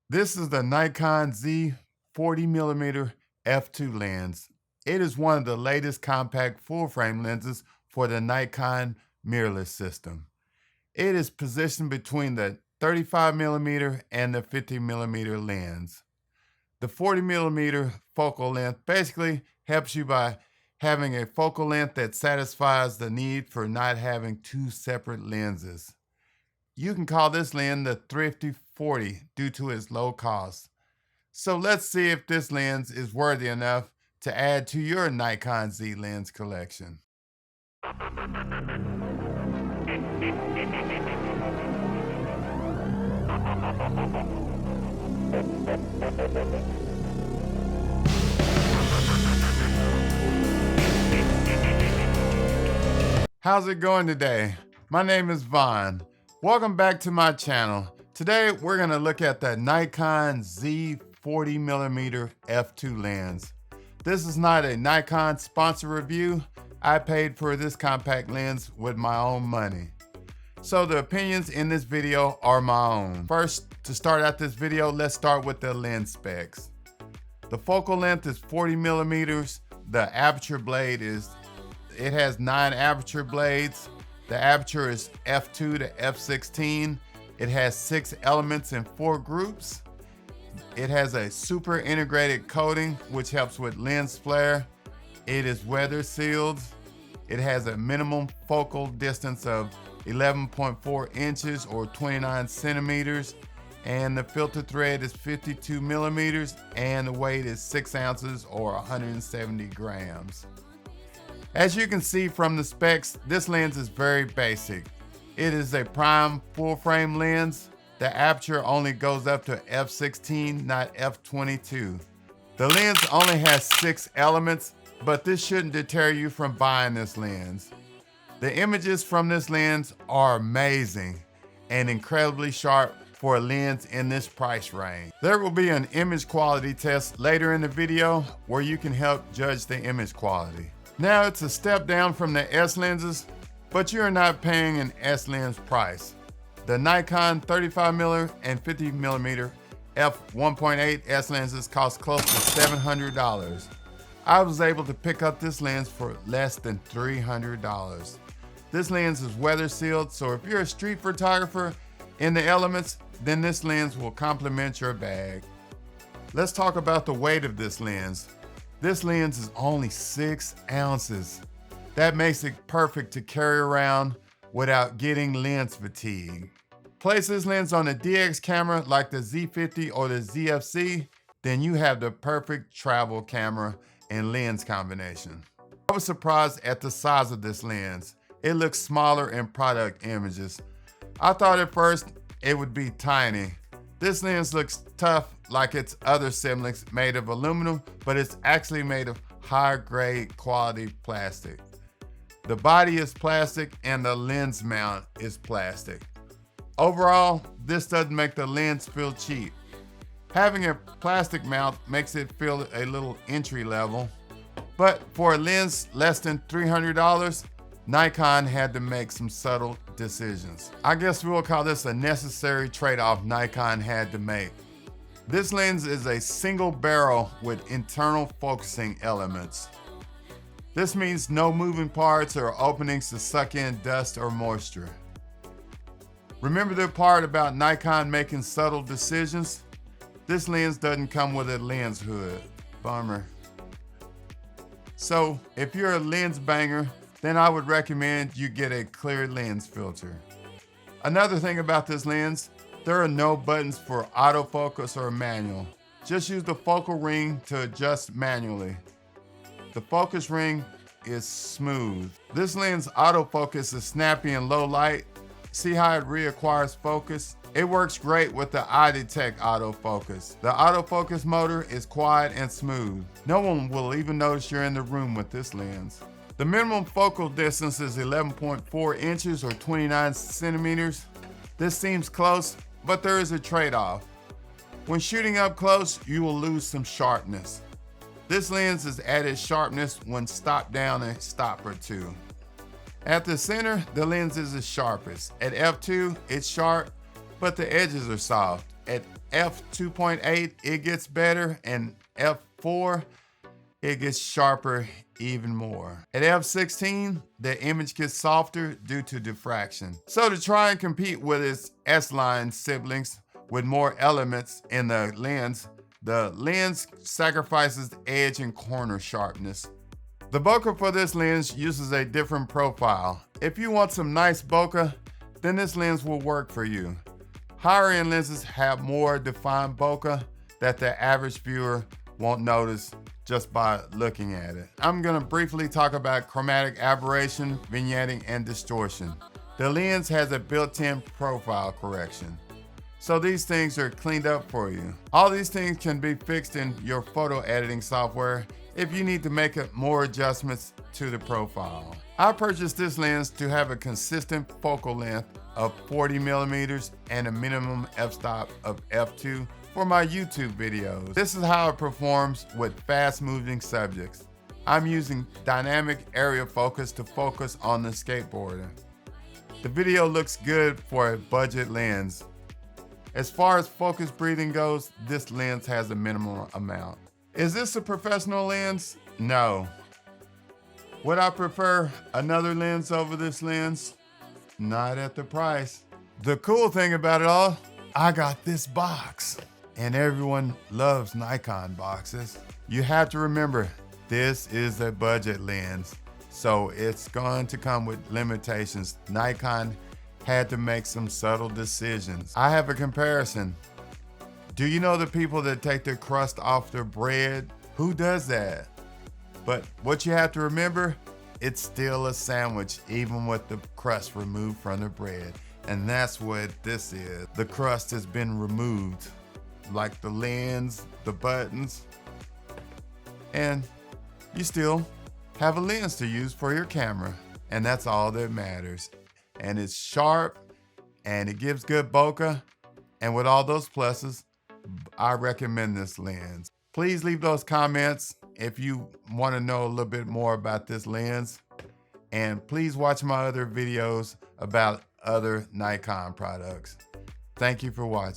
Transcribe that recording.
This is the Nikon Z 40mm f2 lens. It is one of the latest compact full-frame lenses for the Nikon mirrorless system. It is positioned between the 35mm and the 50mm lens. The 40mm focal length basically helps you by having a focal length that satisfies the need for not having two separate lenses. You can call this lens the Thrifty 40 due to its low cost. So let's see if this lens is worthy enough to add to your Nikon Z lens collection. How's it going today? My name is Vaughn. Welcome back to my channel. Today we're going to look at the Nikon Z 40mm f2 lens. This is not a Nikon sponsor review. I paid for this compact lens with my own money. So the opinions in this video are my own. First, to start out this video, let's start with the lens specs. The focal length is 40mm. The aperture blade it has 9 aperture blades. The aperture is f2 to f16. It has 6 elements in 4 groups. It has a super integrated coating, which helps with lens flare. It is weather sealed. It has a minimum focal distance of 11.4 inches or 29 centimeters. And the filter thread is 52mm, and the weight is 6 ounces or 170 grams. As you can see from the specs, this lens is very basic. It is a prime full frame lens. The aperture only goes up to f16, not f22. The lens only has 6 elements, but this shouldn't deter you from buying this lens. The images from this lens are amazing and incredibly sharp for a lens in this price range. There will be an image quality test later in the video where you can help judge the image quality. Now it's a step down from the S lenses, but you're not paying an S lens price. The Nikon 35mm and 50mm f1.8 S lenses cost close to $700. I was able to pick up this lens for less than $300. This lens is weather sealed, so if you're a street photographer in the elements, then this lens will complement your bag. Let's talk about the weight of this lens. This lens is only 6 ounces. That makes it perfect to carry around without getting lens fatigue. Place this lens on a DX camera like the Z50 or the ZFC, then you have the perfect travel camera and lens combination. I was surprised at the size of this lens. It looks smaller in product images. I thought at first it would be tiny. This lens looks tough like its other siblings made of aluminum, but it's actually made of high grade quality plastic. The body is plastic and the lens mount is plastic. Overall, this doesn't make the lens feel cheap. Having a plastic mount makes it feel a little entry level, but for a lens less than $300, Nikon had to make some subtle decisions. I guess we'll call this a necessary trade-off Nikon had to make. This lens is a single barrel with internal focusing elements. This means no moving parts or openings to suck in dust or moisture. Remember the part about Nikon making subtle decisions? This lens doesn't come with a lens hood. Bummer. So if you're a lens banger, then I would recommend you get a clear lens filter. Another thing about this lens, there are no buttons for autofocus or manual. Just use the focal ring to adjust manually. The focus ring is smooth. This lens autofocus is snappy in low light. See how it reacquires focus? It works great with the iDetect autofocus. The autofocus motor is quiet and smooth. No one will even notice you're in the room with this lens. The minimum focal distance is 11.4 inches or 29 centimeters. This seems close, but there is a trade-off. When shooting up close, you will lose some sharpness. This lens is added sharpness when stopped down a stop or two. At the center, the lens is the sharpest. At f2, it's sharp, but the edges are soft. At f2.8, it gets better, and f4, it gets sharper even more. At f16, the image gets softer due to diffraction. So to try and compete with its S-line siblings with more elements in the lens sacrifices edge and corner sharpness. The bokeh for this lens uses a different profile. If you want some nice bokeh, then this lens will work for you. Higher end lenses have more defined bokeh that the average viewer won't notice just by looking at it. I'm gonna briefly talk about chromatic aberration, vignetting, and distortion. The lens has a built-in profile correction, so these things are cleaned up for you. All these things can be fixed in your photo editing software if you need to make more adjustments to the profile. I purchased this lens to have a consistent focal length of 40 millimeters and a minimum f-stop of f2 for my YouTube videos. This is how it performs with fast-moving subjects. I'm using dynamic area focus to focus on the skateboarder. The video looks good for a budget lens. As far as focus breathing goes, this lens has a minimum amount. Is this a professional lens? No. Would I prefer another lens over this lens? Not at the price. The cool thing about it all, I got this box. And everyone loves Nikon boxes. You have to remember, this is a budget lens, so it's going to come with limitations. Nikon had to make some subtle decisions. I have a comparison. Do you know the people that take the crust off their bread? Who does that? But what you have to remember, it's still a sandwich, even with the crust removed from the bread. And that's what this is. The crust has been removed, like the lens, the buttons, and you still have a lens to use for your camera. And that's all that matters. And it's sharp, and it gives good bokeh. And with all those pluses, I recommend this lens. Please leave those comments if you want to know a little bit more about this lens. And please watch my other videos about other Nikon products. Thank you for watching.